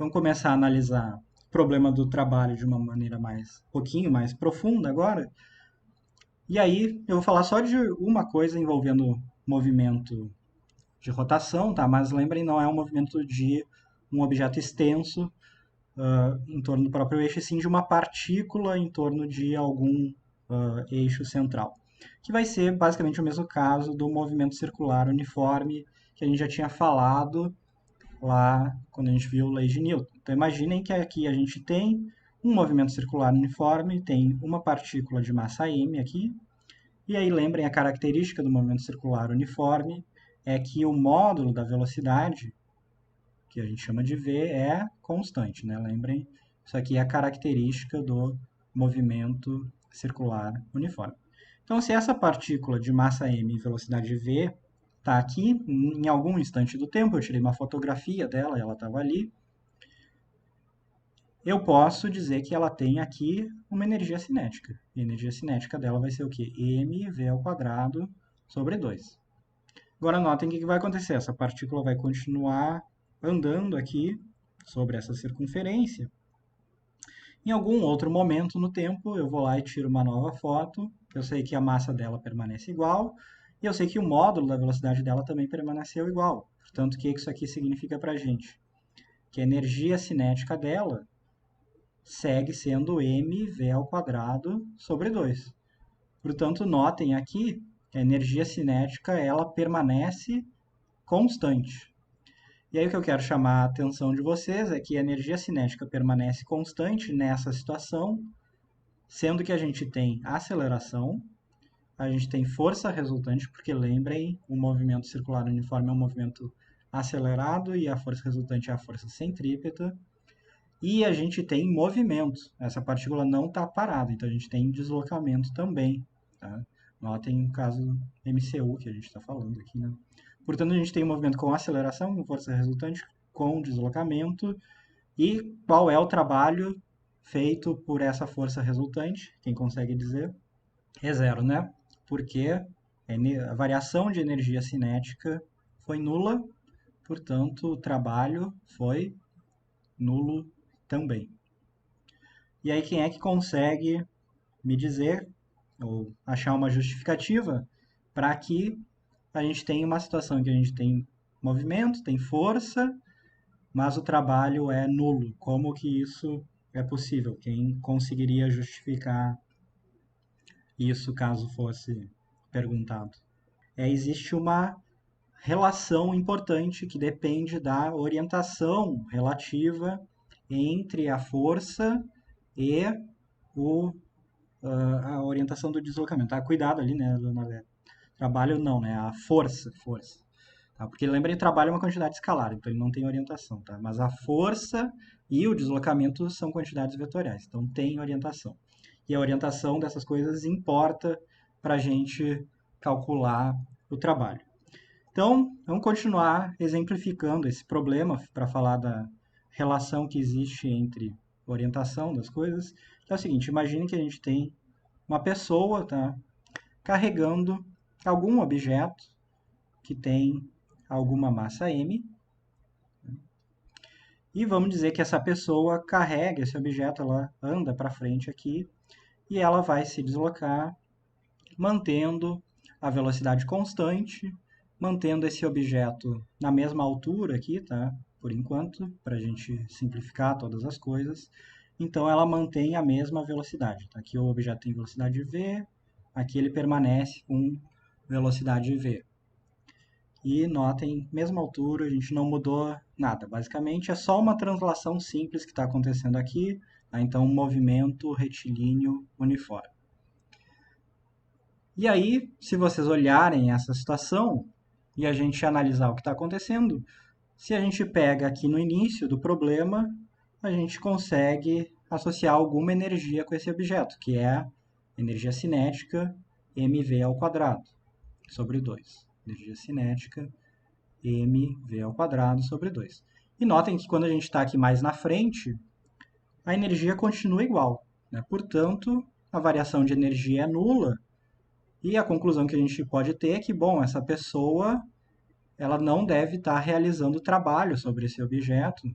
Vamos começar a analisar o problema do trabalho de uma maneira um pouquinho mais profunda agora. E aí eu vou falar só de uma coisa envolvendo movimento de rotação, tá? Mas lembrem, não é um movimento de um objeto extenso em torno do próprio eixo, e sim de uma partícula em torno de algum eixo central. Que vai ser basicamente o mesmo caso do movimento circular uniforme que a gente já tinha falado lá quando a gente viu lei de Newton. Então imaginem que aqui a gente tem um movimento circular uniforme, tem uma partícula de massa m aqui, e aí lembrem a característica do movimento circular uniforme é que o módulo da velocidade, que a gente chama de v, é constante, né? Lembrem, isso aqui é a característica do movimento circular uniforme. Então, se essa partícula de massa m e velocidade v está aqui, em algum instante do tempo, eu tirei uma fotografia dela, ela estava ali, eu posso dizer que ela tem aqui uma energia cinética. E a energia cinética dela vai ser o quê? mv ao quadrado sobre 2. Agora notem o que vai acontecer. Essa partícula vai continuar andando aqui sobre essa circunferência. Em algum outro momento no tempo, eu vou lá e tiro uma nova foto. Eu sei que a massa dela permanece igual. E eu sei que o módulo da velocidade dela também permaneceu igual. Portanto, o que isso aqui significa para a gente? Que a energia cinética dela segue sendo mv ao quadrado sobre 2. Portanto, notem aqui que a energia cinética ela permanece constante. E aí o que eu quero chamar a atenção de vocês é que a energia cinética permanece constante nessa situação, sendo que a gente tem aceleração, a gente tem força resultante, porque lembrem, o movimento circular uniforme é um movimento acelerado e a força resultante é a força centrípeta, e a gente tem movimento. Essa partícula não está parada, então a gente tem deslocamento também. Tá? Notem o caso MCU que a gente está falando aqui. Né? Portanto, a gente tem um movimento com aceleração, com força resultante, com deslocamento. E qual é o trabalho feito por essa força resultante? Quem consegue dizer? É zero, né? Porque a variação de energia cinética foi nula, portanto, o trabalho foi nulo também. E aí, quem é que consegue me dizer ou achar uma justificativa para que a gente tenha uma situação em que a gente tem movimento, tem força, mas o trabalho é nulo? Como que isso é possível? Quem conseguiria justificar isso caso fosse perguntado? Existe uma relação importante que depende da orientação relativa entre a força e o, a orientação do deslocamento. Tá? Cuidado ali, né, Leonardo? Trabalho não, né? A força. Tá? Porque lembrem, trabalho é uma quantidade escalar, então ele não tem orientação, tá? Mas a força e o deslocamento são quantidades vetoriais, então tem orientação. E a orientação dessas coisas importa para a gente calcular o trabalho. Então, vamos continuar exemplificando esse problema para falar da relação que existe entre orientação das coisas. Que é o seguinte, imagine que a gente tem uma pessoa, tá, carregando algum objeto que tem alguma massa m, e vamos dizer que essa pessoa carrega esse objeto, ela anda para frente aqui, e ela vai se deslocar mantendo a velocidade constante, mantendo esse objeto na mesma altura aqui, tá? Por enquanto, para a gente simplificar todas as coisas. Então, ela mantém a mesma velocidade. Tá? Aqui o objeto tem velocidade v, aqui ele permanece com velocidade v. E notem, mesma altura, a gente não mudou nada. Basicamente, é só uma translação simples que está acontecendo aqui. Tá? Então, um movimento retilíneo uniforme. E aí, se vocês olharem essa situação e a gente analisar o que está acontecendo, se a gente pega aqui no início do problema, a gente consegue associar alguma energia com esse objeto, que é a energia cinética mv ao quadrado sobre 2. Energia cinética mv ao quadrado sobre 2. E notem que quando a gente está aqui mais na frente, a energia continua igual. Né? Portanto, a variação de energia é nula. E a conclusão que a gente pode ter é que, bom, essa pessoa ela não deve estar realizando trabalho sobre esse objeto,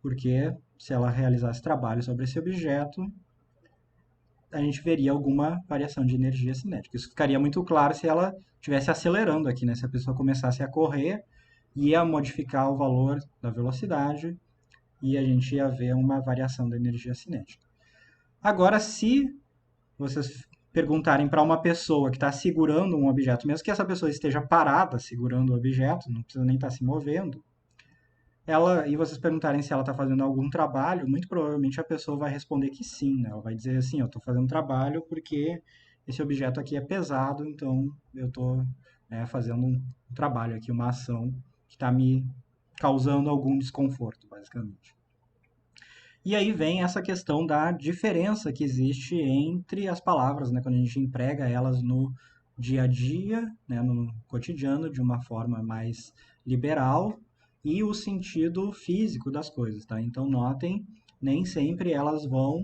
porque se ela realizasse trabalho sobre esse objeto, a gente veria alguma variação de energia cinética. Isso ficaria muito claro se ela estivesse acelerando aqui, né? Se a pessoa começasse a correr, ia modificar o valor da velocidade e a gente ia ver uma variação da energia cinética. Agora, se vocês perguntarem para uma pessoa que está segurando um objeto, mesmo que essa pessoa esteja parada segurando o objeto, não precisa nem estar se movendo, e vocês perguntarem se ela está fazendo algum trabalho, muito provavelmente a pessoa vai responder que sim, né? Ela vai dizer assim, eu estou fazendo trabalho porque esse objeto aqui é pesado, então eu estou fazendo um trabalho aqui, uma ação que está me causando algum desconforto, basicamente. E aí vem essa questão da diferença que existe entre as palavras, né, quando a gente emprega elas no dia a dia, né, no cotidiano, de uma forma mais liberal, e o sentido físico das coisas, tá? Então, notem, nem sempre elas vão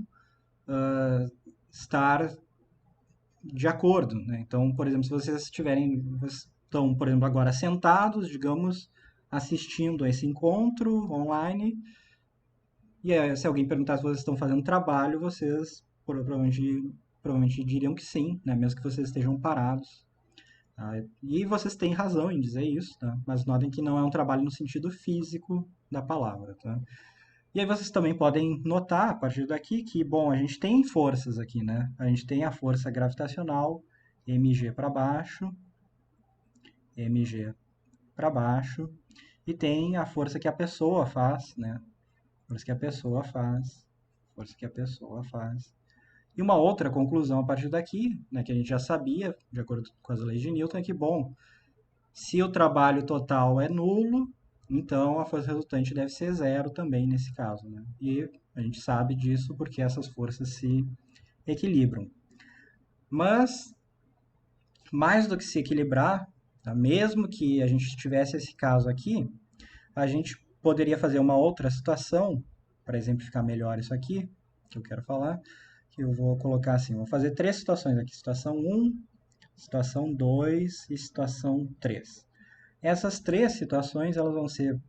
estar de acordo, né? Então, por exemplo, se vocês estão, por exemplo, agora sentados, digamos, assistindo a esse encontro online, e se alguém perguntar se vocês estão fazendo trabalho, vocês provavelmente diriam que sim, né? Mesmo que vocês estejam parados. Tá? E vocês têm razão em dizer isso, tá? Mas notem que não é um trabalho no sentido físico da palavra. Tá? E aí vocês também podem notar, a partir daqui, que, bom, a gente tem forças aqui, né? A gente tem a força gravitacional, mg para baixo, mg para baixo, e tem a força que a pessoa faz, né? Força que a pessoa faz, força que a pessoa faz. E uma outra conclusão a partir daqui, né, que a gente já sabia, de acordo com as leis de Newton, é que, bom, se o trabalho total é nulo, então a força resultante deve ser zero também nesse caso. Né? E a gente sabe disso porque essas forças se equilibram. Mas, mais do que se equilibrar, tá? Mesmo que a gente tivesse esse caso aqui, a gente poderia fazer uma outra situação, para exemplificar melhor isso aqui, que eu quero falar, que eu vou colocar assim, vou fazer 3 situações aqui, situação 1, situação 2 e situação 3. Essas 3 situações, elas vão ser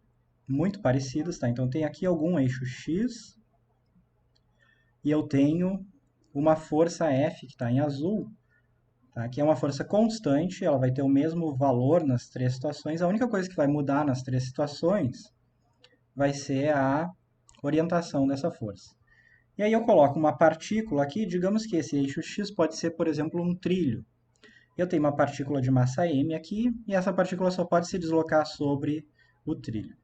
muito parecidas, tá? Então, tem aqui algum eixo X, e eu tenho uma força F, que está em azul, tá? Que é uma força constante, ela vai ter o mesmo valor nas 3 situações, a única coisa que vai mudar nas 3 situações vai ser a orientação dessa força. E aí eu coloco uma partícula aqui, digamos que esse eixo X pode ser, por exemplo, um trilho. Eu tenho uma partícula de massa m aqui, e essa partícula só pode se deslocar sobre o trilho.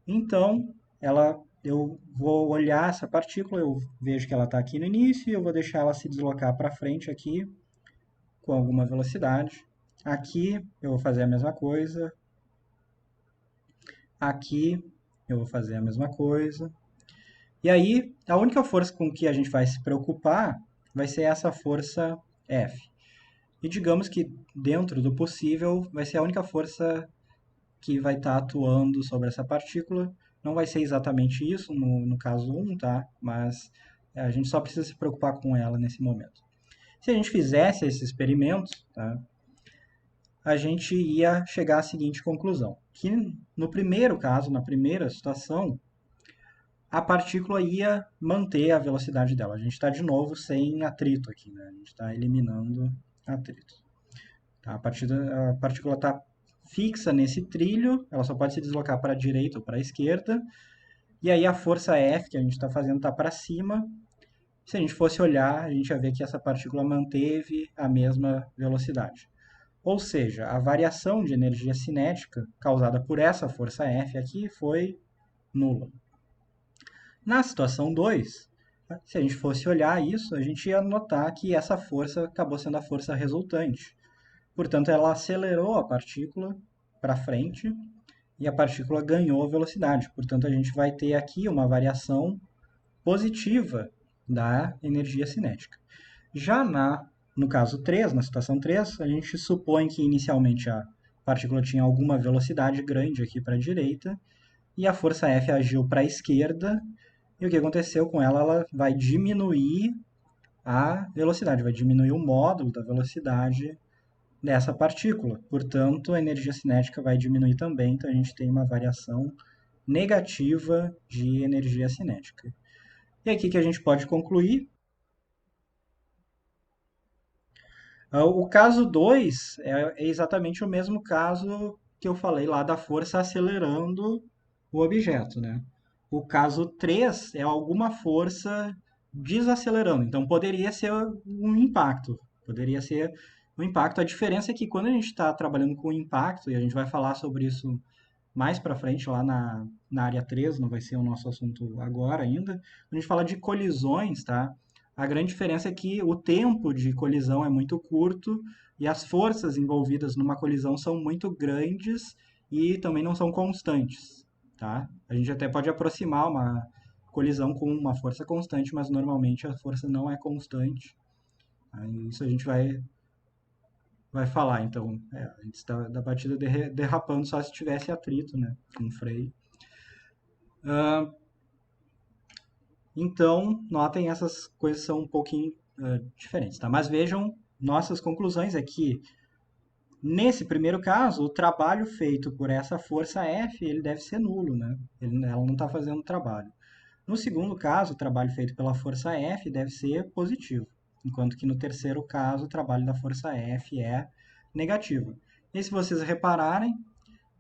Então, eu vou olhar essa partícula, eu vejo que ela está aqui no início, e eu vou deixar ela se deslocar para frente aqui, com alguma velocidade. Aqui eu vou fazer a mesma coisa. Aqui eu vou fazer a mesma coisa. E aí, a única força com que a gente vai se preocupar vai ser essa força F. E digamos que dentro do possível vai ser a única força que vai estar atuando sobre essa partícula. Não vai ser exatamente isso no caso 1, tá? Mas a gente só precisa se preocupar com ela nesse momento. Se a gente fizesse esse experimento, tá? A gente ia chegar à seguinte conclusão, que no primeiro caso, na primeira situação, a partícula ia manter a velocidade dela. A gente está, de novo, sem atrito aqui, né? A gente está eliminando atrito. Tá? A partícula está fixa nesse trilho, ela só pode se deslocar para a direita ou para a esquerda, e aí a força F que a gente está fazendo está para cima. Se a gente fosse olhar, a gente ia ver que essa partícula manteve a mesma velocidade. Ou seja, a variação de energia cinética causada por essa força F aqui foi nula. Na situação 2, se a gente fosse olhar isso, a gente ia notar que essa força acabou sendo a força resultante. Portanto, ela acelerou a partícula para frente e a partícula ganhou velocidade. Portanto, a gente vai ter aqui uma variação positiva da energia cinética. Já no caso 3, na situação 3, a gente supõe que inicialmente a partícula tinha alguma velocidade grande aqui para a direita e a força F agiu para a esquerda. E o que aconteceu com ela? Ela vai diminuir a velocidade, vai diminuir o módulo da velocidade dessa partícula. Portanto, a energia cinética vai diminuir também, então a gente tem uma variação negativa de energia cinética. E aqui que a gente pode concluir. O caso 2 é exatamente o mesmo caso que eu falei lá da força acelerando o objeto, né? O caso 3 é alguma força desacelerando. Então, poderia ser um impacto. Poderia ser um impacto. A diferença é que quando a gente está trabalhando com impacto, e a gente vai falar sobre isso mais para frente, lá na área 3, não vai ser o nosso assunto agora ainda, quando a gente fala de colisões, tá? A grande diferença é que o tempo de colisão é muito curto e as forças envolvidas numa colisão são muito grandes e também não são constantes, tá? A gente até pode aproximar uma colisão com uma força constante, mas normalmente a força não é constante. Isso a gente vai falar. Então, antes da batida derrapando só se tivesse atrito, né? Com freio. Então, notem, essas coisas são um pouquinho diferentes, tá? Mas vejam, nossas conclusões é que, nesse primeiro caso, o trabalho feito por essa força F, ele deve ser nulo, né? Ela não está fazendo trabalho. No segundo caso, o trabalho feito pela força F deve ser positivo, enquanto que no terceiro caso, o trabalho da força F é negativo. E se vocês repararem,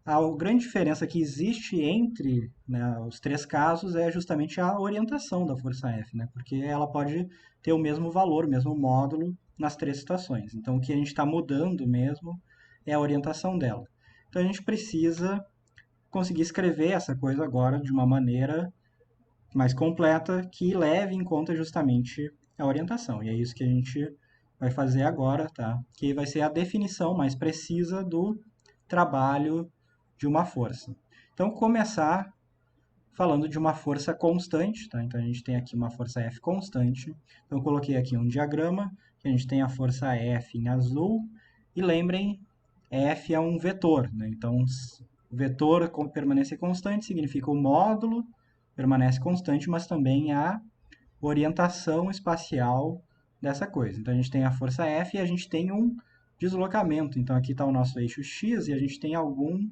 a grande diferença que existe entre, né, os três casos é justamente a orientação da força F, né, porque ela pode ter o mesmo valor, o mesmo módulo nas três situações. Então, o que a gente está mudando mesmo é a orientação dela. Então, a gente precisa conseguir escrever essa coisa agora de uma maneira mais completa que leve em conta justamente a orientação. E é isso que a gente vai fazer agora, tá? Que vai ser a definição mais precisa do trabalho de uma força. Então, começar falando de uma força constante, tá? Então, a gente tem aqui uma força F constante. Então, eu coloquei aqui um diagrama, que a gente tem a força F em azul, e lembrem, F é um vetor, né? Então, o vetor permanecer constante significa o módulo permanece constante, mas também a orientação espacial dessa coisa. Então, a gente tem a força F e a gente tem um deslocamento. Então, aqui está o nosso eixo X e a gente tem algum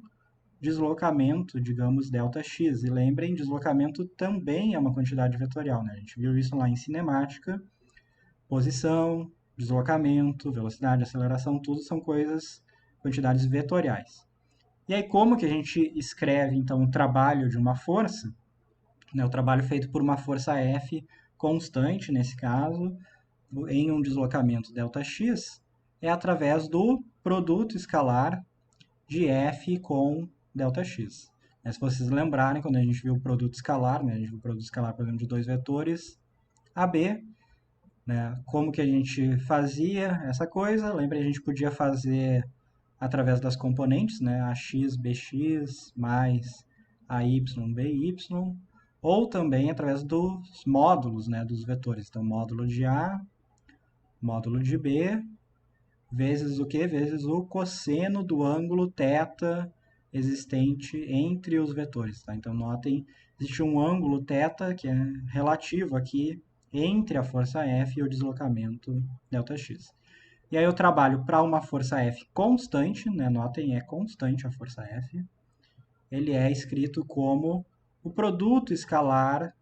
deslocamento, digamos, ΔX. E lembrem, deslocamento também é uma quantidade vetorial, né? A gente viu isso lá em cinemática. Posição, deslocamento, velocidade, aceleração, tudo são coisas, quantidades vetoriais. E aí, como que a gente escreve, então, o trabalho de uma força? Né, o trabalho feito por uma força F constante, nesse caso, em um deslocamento ΔX, é através do produto escalar de F com ΔX. Se vocês lembrarem, quando a gente viu o produto escalar, né, a gente viu o produto escalar, por exemplo, de dois vetores, AB, né, como que a gente fazia essa coisa? Lembra, a gente podia fazer através das componentes, né, AX, BX, mais AY, BY, ou também através dos módulos, né, dos vetores. Então, módulo de A, módulo de B, vezes o quê? Vezes o cosseno do ângulo θ existente entre os vetores. Tá? Então, notem, existe um ângulo θ que é relativo aqui entre a força F e o deslocamento ΔX. E aí eu trabalho para uma força F constante, né? Notem, é constante a força F. Ele é escrito como o produto escalar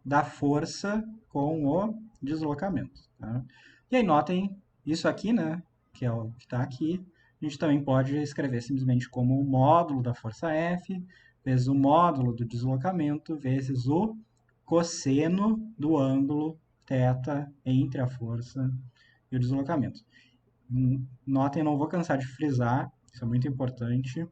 da força com o deslocamento. Tá? E aí notem isso aqui, né? Que é o que está aqui. A gente também pode escrever simplesmente como o módulo da força F, vezes o módulo do deslocamento, vezes o cosseno do ângulo θ entre a força e o deslocamento. Notem, não vou cansar de frisar, isso é muito importante.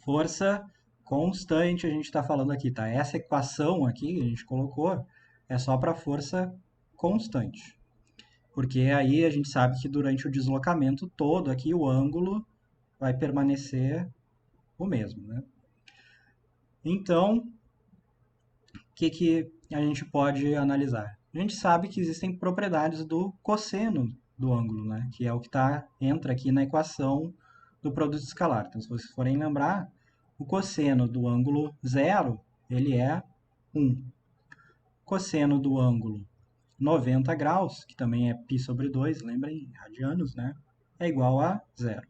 Força constante a gente está falando aqui, tá? Essa equação aqui que a gente colocou é só para força constante. Porque aí a gente sabe que durante o deslocamento todo aqui o ângulo vai permanecer o mesmo, né? Então, o que a gente pode analisar? A gente sabe que existem propriedades do cosseno do ângulo, né? Que é o que entra aqui na equação do produto escalar. Então, se vocês forem lembrar, o cosseno do ângulo zero, ele é 1. Cosseno do ângulo 90 graus, que também é π sobre 2, lembrem, radianos, né? É igual a zero.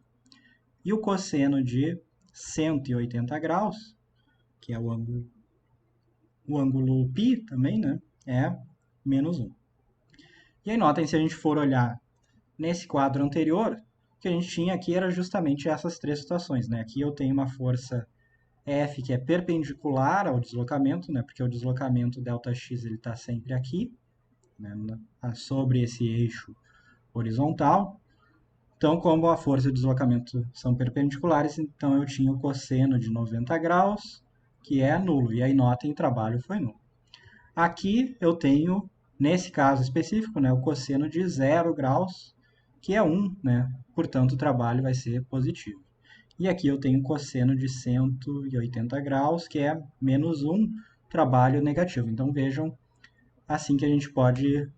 E o cosseno de 180 graus, que é o ângulo π também, né, é menos 1. E aí notem, se a gente for olhar nesse quadro anterior, o que a gente tinha aqui era justamente essas três situações, né? Aqui eu tenho uma força F que é perpendicular ao deslocamento, né? Porque o deslocamento ΔX ele está sempre aqui, né? Sobre esse eixo horizontal. Então, como a força e o deslocamento são perpendiculares, então eu tinha o cosseno de 90 graus, que é nulo. E aí notem, o trabalho foi nulo. Aqui eu tenho, nesse caso específico, né, o cosseno de 0 graus, que é 1, né? Portanto, o trabalho vai ser positivo. E aqui eu tenho um cosseno de 180 graus, que é menos 1, trabalho negativo. Então, vejam, assim que a gente pode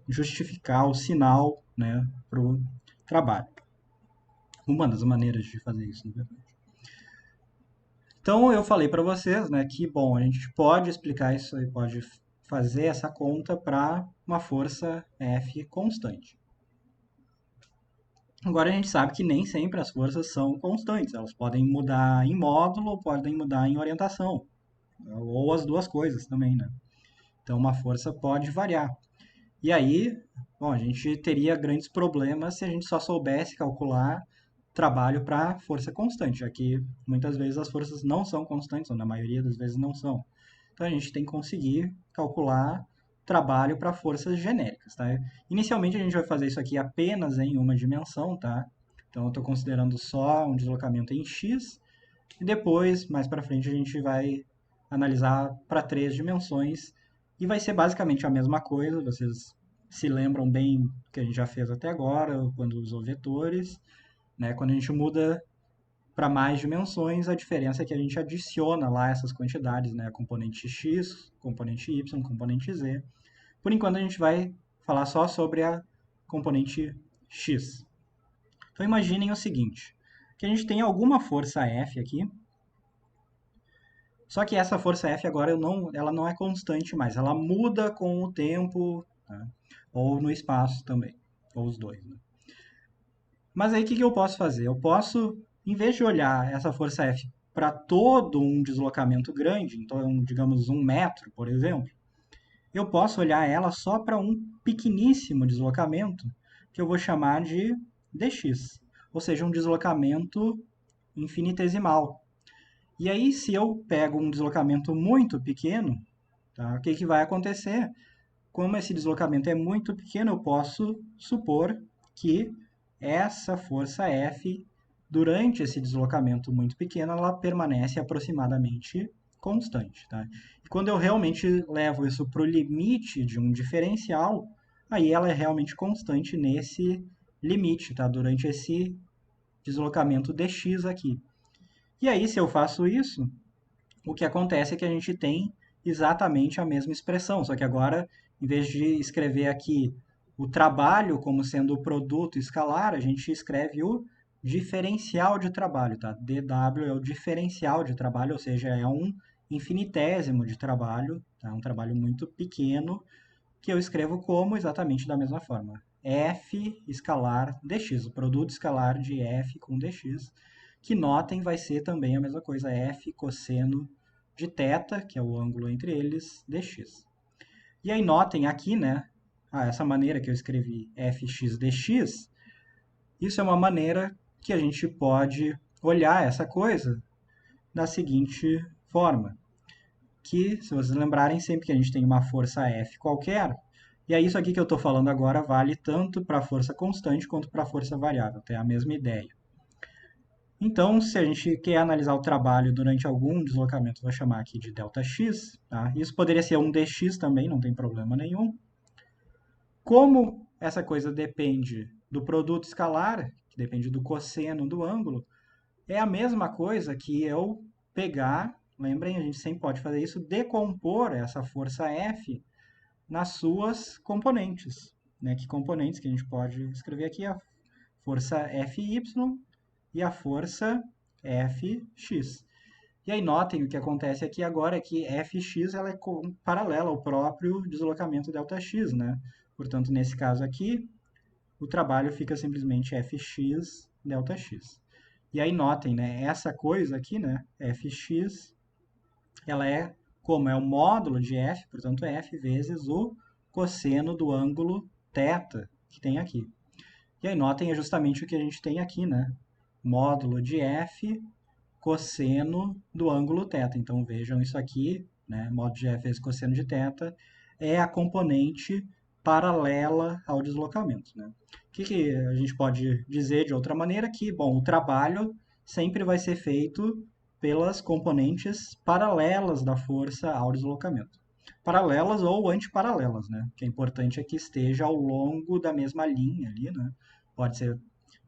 justificar o sinal, né, para o trabalho. Uma das maneiras de fazer isso, na verdade. Então, eu falei para vocês, né, que, bom, a gente pode explicar isso e pode fazer essa conta para uma força F constante. Agora, a gente sabe que nem sempre as forças são constantes. Elas podem mudar em módulo ou podem mudar em orientação. Ou as duas coisas também, né? Então, uma força pode variar. E aí, bom, a gente teria grandes problemas se a gente só soubesse calcular trabalho para força constante, já que muitas vezes as forças não são constantes, ou na maioria das vezes não são. Então a gente tem que conseguir calcular trabalho para forças genéricas, tá? Inicialmente a gente vai fazer isso aqui apenas em uma dimensão, tá? Então eu estou considerando só um deslocamento em x, e depois, mais para frente, a gente vai analisar para 3 dimensões, e vai ser basicamente a mesma coisa, vocês se lembram bem que a gente já fez até agora, quando usou vetores, né? Quando a gente muda para mais dimensões, a diferença é que a gente adiciona lá essas quantidades, né? Componente x, componente y, componente z. Por enquanto a gente vai falar só sobre a componente x. Então imaginem o seguinte, que a gente tem alguma força F aqui, só que essa força F agora ela não é constante mais, ela muda com o tempo, tá? Ou no espaço também, ou os dois, né? Mas aí o que eu posso fazer? Eu posso, em vez de olhar essa força F para todo um deslocamento grande, então digamos 1 metro, por exemplo, eu posso olhar ela só para um pequeníssimo deslocamento, que eu vou chamar de dx, ou seja, um deslocamento infinitesimal. E aí, se eu pego um deslocamento muito pequeno, tá, o que vai acontecer? Como esse deslocamento é muito pequeno, eu posso supor que essa força F, durante esse deslocamento muito pequeno, ela permanece aproximadamente constante. Tá? E quando eu realmente levo isso para o limite de um diferencial, aí ela é realmente constante nesse limite, tá? Durante esse deslocamento dx aqui. E aí, se eu faço isso, o que acontece é que a gente tem exatamente a mesma expressão, só que agora, em vez de escrever aqui o trabalho como sendo o produto escalar, a gente escreve o diferencial de trabalho, tá? dW é o diferencial de trabalho, ou seja, é um infinitésimo de trabalho, tá? Um trabalho muito pequeno, que eu escrevo como exatamente da mesma forma. F escalar dx, o produto escalar de F com dx, que notem vai ser também a mesma coisa, F cosseno de θ, que é o ângulo entre eles, dx. E aí notem aqui, né, essa maneira que eu escrevi fx dx, isso é uma maneira que a gente pode olhar essa coisa da seguinte forma, que, se vocês lembrarem, sempre que a gente tem uma força F qualquer, e é isso aqui que eu estou falando agora vale tanto para a força constante quanto para a força variável, tem a mesma ideia. Então, se a gente quer analisar o trabalho durante algum deslocamento, vou chamar aqui de ΔX, tá? Isso poderia ser um dx também, não tem problema nenhum. Como essa coisa depende do produto escalar, que depende do cosseno do ângulo, é a mesma coisa que eu pegar, lembrem, a gente sempre pode fazer isso, decompor essa força F nas suas componentes. Né? Que componentes que a gente pode escrever aqui? A força Fy e a força Fx. E aí notem o que acontece aqui agora é que Fx ela é paralela ao próprio deslocamento ΔX, né? Portanto, nesse caso aqui, o trabalho fica simplesmente Fx ΔX. E aí notem, né, essa coisa aqui, né, Fx ela é como? É o módulo de f, portanto, f vezes o cosseno do ângulo θ que tem aqui. E aí, notem, é justamente o que a gente tem aqui, né? Módulo de f cosseno do ângulo θ. Então, vejam isso aqui, né? Módulo de f vezes cosseno de θ é a componente paralela ao deslocamento, né? O que a gente pode dizer de outra maneira? Que, bom, o trabalho sempre vai ser feito pelas componentes paralelas da força ao deslocamento. Paralelas ou antiparalelas, né? O que é importante é que esteja ao longo da mesma linha ali, né? Pode ser,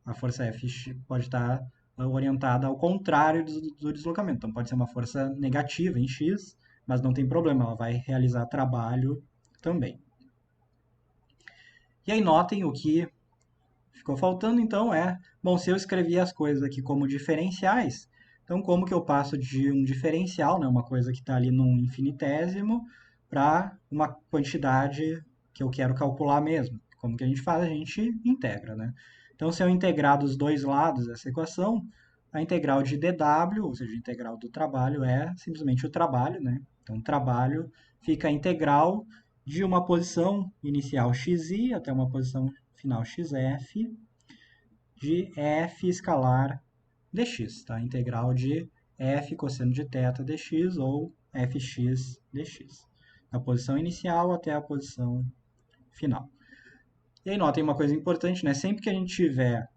a força F pode estar orientada ao contrário do deslocamento. Então, pode ser uma força negativa em x, mas não tem problema, ela vai realizar trabalho também. E aí, notem o que ficou faltando, então, bom, se eu escrevi as coisas aqui como diferenciais, então como que eu passo de um diferencial, né, uma coisa que está ali num infinitésimo, para uma quantidade que eu quero calcular mesmo? Como que a gente faz? A gente integra, né? Então, se eu integrar dos dois lados dessa equação, a integral de dw, ou seja, a integral do trabalho, é simplesmente o trabalho, né? Então, o trabalho fica a integral de uma posição inicial xi até uma posição final xf de f escalar dx, tá? Integral de f cosseno de θ dx ou fx dx. Da posição inicial até a posição final. E aí, notem uma coisa importante, né? Sempre que a gente tiver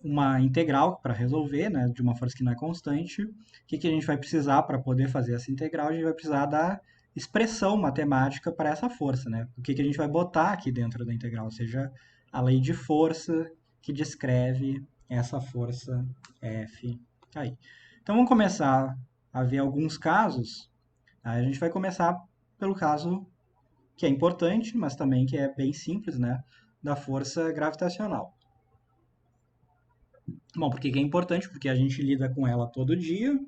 uma integral para resolver, né, de uma força que não é constante, o que a gente vai precisar para poder fazer essa integral? A gente vai precisar da expressão matemática para essa força, né? O que a gente vai botar aqui dentro da integral, ou seja, a lei de força que descreve essa força F aí. Então vamos começar a ver alguns casos. Aí a gente vai começar pelo caso que é importante, mas também que é bem simples, né, da força gravitacional. Bom, por que é importante? Porque a gente lida com ela todo dia.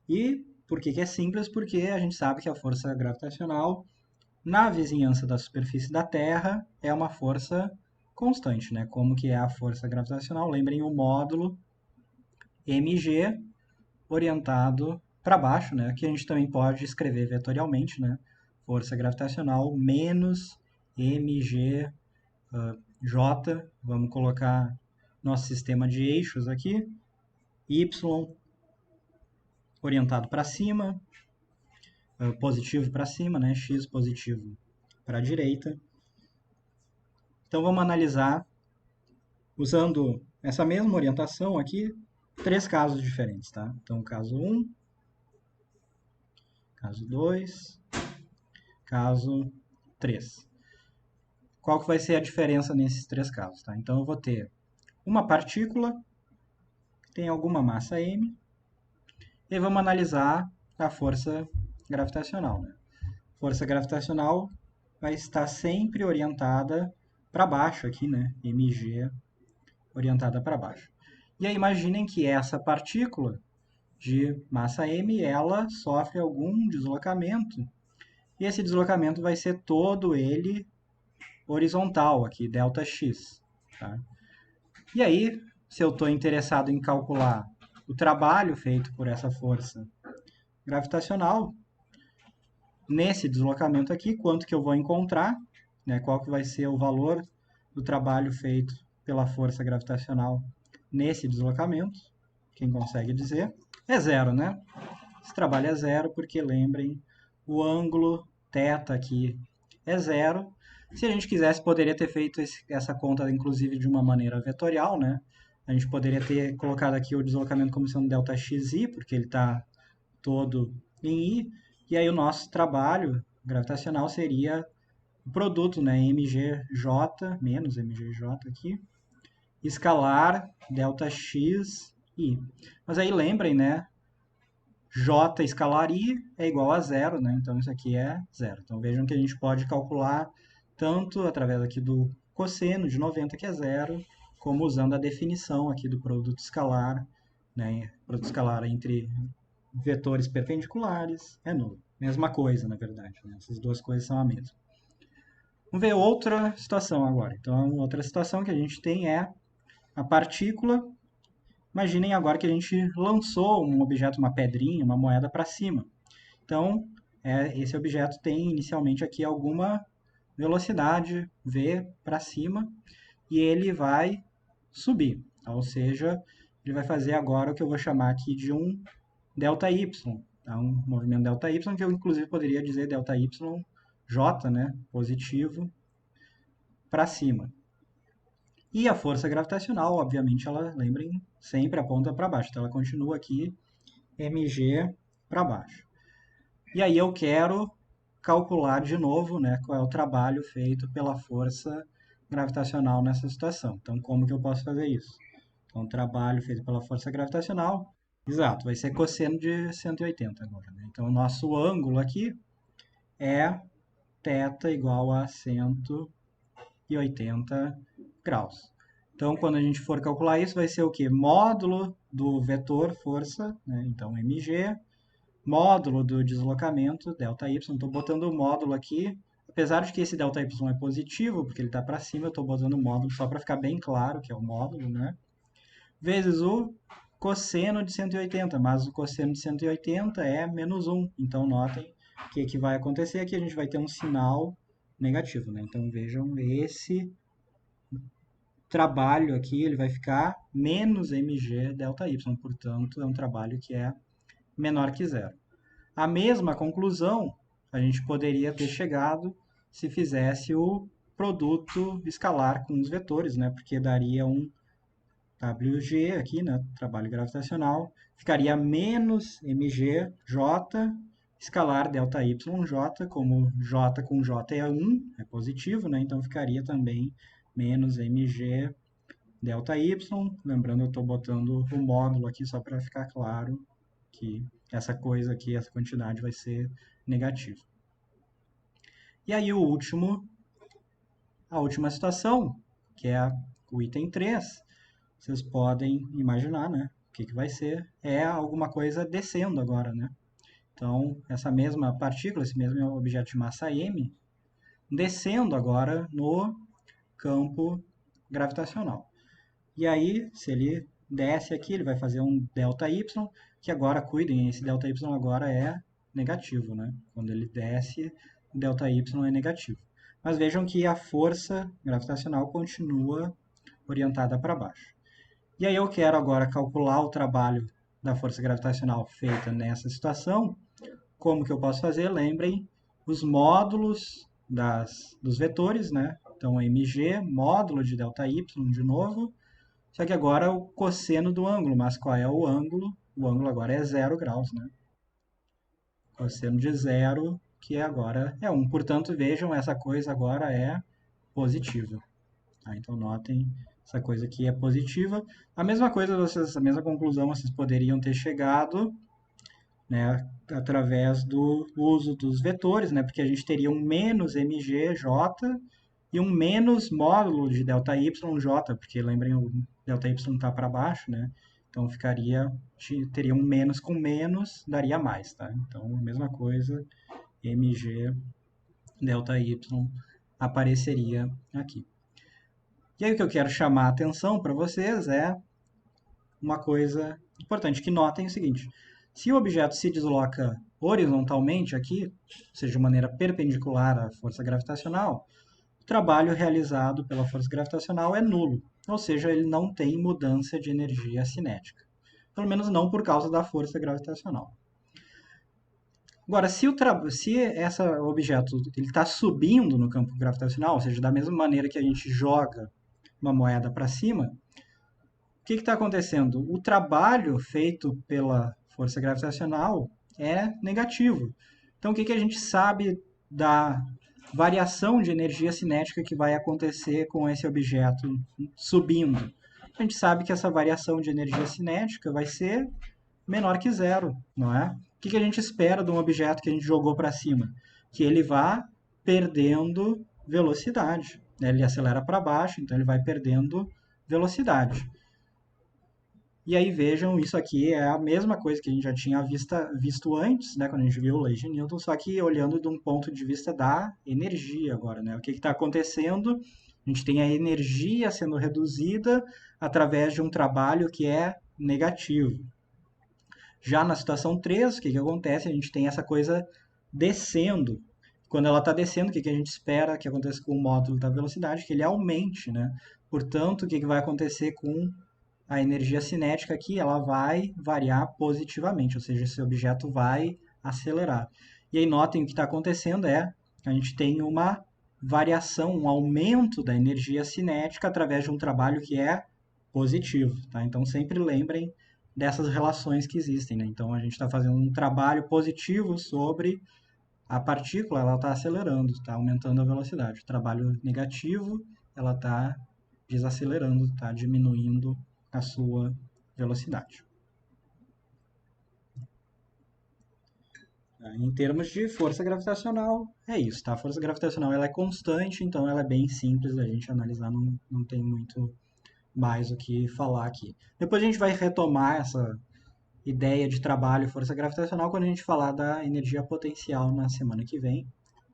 E por que é simples? Porque a gente sabe que a força gravitacional na vizinhança da superfície da Terra é uma força constante, né? Como que é a força gravitacional? Lembrem o módulo mg orientado para baixo, né? Que a gente também pode escrever vetorialmente, né? Força gravitacional menos mg j, vamos colocar nosso sistema de eixos aqui, y orientado para cima, positivo para cima, né? X positivo para a direita. Então vamos analisar, usando essa mesma orientação aqui, três casos diferentes, tá? Então, caso 1, caso 2, caso 3. Qual que vai ser a diferença nesses três casos, tá? Então eu vou ter uma partícula que tem alguma massa m, e vamos analisar a força gravitacional, né? Força gravitacional vai estar sempre orientada para baixo aqui, né? mg orientada para baixo. E aí imaginem que essa partícula de massa m, ela sofre algum deslocamento. E esse deslocamento vai ser todo ele horizontal aqui, ΔX. Tá? E aí, se eu estou interessado em calcular o trabalho feito por essa força gravitacional, nesse deslocamento aqui, quanto que eu vou encontrar, né, qual que vai ser o valor do trabalho feito pela força gravitacional nesse deslocamento, quem consegue dizer, é zero, né? Esse trabalho é zero porque, lembrem, o ângulo θ aqui é zero. Se a gente quisesse, poderia ter feito essa conta, inclusive, de uma maneira vetorial, né? A gente poderia ter colocado aqui o deslocamento como sendo ΔXi, porque ele está todo em I, e aí o nosso trabalho gravitacional seria o produto, né, mgj menos mgj aqui, escalar ΔXi. Mas aí lembrem, né, j escalar i é igual a zero, né, então isso aqui é zero. Então vejam que a gente pode calcular tanto através aqui do cosseno de 90, que é zero, como usando a definição aqui do produto escalar, né, produto escalar entre vetores perpendiculares é nulo. Mesma coisa, na verdade. Né? Essas duas coisas são a mesma. Vamos ver outra situação agora. Então, outra situação que a gente tem é a partícula Imaginem agora que a gente lançou um objeto, uma pedrinha, uma moeda para cima. Então, esse objeto tem inicialmente aqui alguma velocidade v para cima e ele vai subir. Ou seja, ele vai fazer agora o que eu vou chamar aqui de um ΔY. Tá? Um movimento ΔY, que eu inclusive poderia dizer ΔYJ, né? Positivo para cima. E a força gravitacional, obviamente, ela, lembrem, sempre aponta para baixo. Então, ela continua aqui, mg para baixo. E aí eu quero calcular de novo, né, qual é o trabalho feito pela força gravitacional nessa situação. Então, como que eu posso fazer isso? Então, o trabalho feito pela força gravitacional, exato, vai ser cosseno de 180 agora. Né? Então, o nosso ângulo aqui é θ igual a 180 graus. Então, quando a gente for calcular isso, vai ser o quê? Módulo do vetor força, né? Então, mg, módulo do deslocamento, ΔY. Estou botando o módulo aqui, apesar de que esse ΔY é positivo, porque ele está para cima, eu estou botando o módulo só para ficar bem claro que é o módulo, né? Vezes o cosseno de 180, mas o cosseno de 180 é menos 1. Então, notem que o que vai acontecer aqui, a gente vai ter um sinal negativo, né? Então, vejam, esse trabalho aqui, ele vai ficar menos mg ΔY, portanto, é um trabalho que é menor que zero. A mesma conclusão a gente poderia ter chegado se fizesse o produto escalar com os vetores, né? Porque daria um WG aqui, né? Trabalho gravitacional, ficaria menos mgj escalar ΔYJ, como J com J é 1, é positivo, né? Então ficaria também menos mg ΔY. Lembrando, eu estou botando o módulo aqui só para ficar claro que essa coisa aqui, essa quantidade vai ser negativa. E aí a última situação, que é o item 3, vocês podem imaginar, né? O que vai ser? É alguma coisa descendo agora, né? Então, essa mesma partícula, esse mesmo objeto de massa m, descendo agora no campo gravitacional. E aí, se ele desce aqui, ele vai fazer um ΔY, que agora, cuidem, esse ΔY agora é negativo, né? Quando ele desce, o ΔY é negativo. Mas vejam que a força gravitacional continua orientada para baixo. E aí eu quero agora calcular o trabalho da força gravitacional feita nessa situação. Como que eu posso fazer? Lembrem os módulos dos vetores, né? Então, mg, módulo de ΔY de novo, só que agora é o cosseno do ângulo, mas qual é o ângulo? O ângulo agora é 0 graus, né? Cosseno de 0, que agora é 1. Portanto, vejam, essa coisa agora é positiva. Tá? Então, notem, essa coisa aqui é positiva. A mesma coisa, a mesma conclusão vocês poderiam ter chegado, né, através do uso dos vetores, né? Porque a gente teria um menos mgj e um menos módulo de ΔYJ, porque lembrem, o ΔY está para baixo, né? Então teria um menos com menos, daria mais, tá? Então, a mesma coisa, mg ΔY apareceria aqui. E aí o que eu quero chamar a atenção para vocês é uma coisa importante, que notem o seguinte: se o objeto se desloca horizontalmente aqui, ou seja, de maneira perpendicular à força gravitacional, o trabalho realizado pela força gravitacional é nulo, ou seja, ele não tem mudança de energia cinética. Pelo menos não por causa da força gravitacional. Agora, se esse objeto está subindo no campo gravitacional, ou seja, da mesma maneira que a gente joga uma moeda para cima, o que está acontecendo? O trabalho feito pela força gravitacional é negativo. Então, o que a gente sabe da variação de energia cinética que vai acontecer com esse objeto subindo? A gente sabe que essa variação de energia cinética vai ser menor que zero, não é? O que a gente espera de um objeto que a gente jogou para cima? Que ele vá perdendo velocidade. Né? Ele acelera para baixo, então ele vai perdendo velocidade. E aí vejam, isso aqui é a mesma coisa que a gente já tinha visto antes, né, quando a gente viu a lei de Newton, só que olhando de um ponto de vista da energia agora. Né? O que está acontecendo? A gente tem a energia sendo reduzida através de um trabalho que é negativo. Já na situação 3, o que acontece? A gente tem essa coisa descendo. Quando ela está descendo, o que a gente espera que aconteça com o módulo da velocidade? Que ele aumente, né? Portanto, o que vai acontecer com a energia cinética aqui? Ela vai variar positivamente, ou seja, esse objeto vai acelerar. E aí notem o que está acontecendo a gente tem uma variação, um aumento da energia cinética através de um trabalho que é positivo, tá? Então sempre lembrem dessas relações que existem, né? Então a gente está fazendo um trabalho positivo sobre a partícula, ela está acelerando, está aumentando a velocidade. O trabalho negativo, ela está desacelerando, está diminuindo a sua velocidade. Em termos de força gravitacional, é isso, tá? A força gravitacional ela é constante, então ela é bem simples da gente analisar, não tem muito mais o que falar aqui. Depois a gente vai retomar essa ideia de trabalho e força gravitacional quando a gente falar da energia potencial na semana que vem.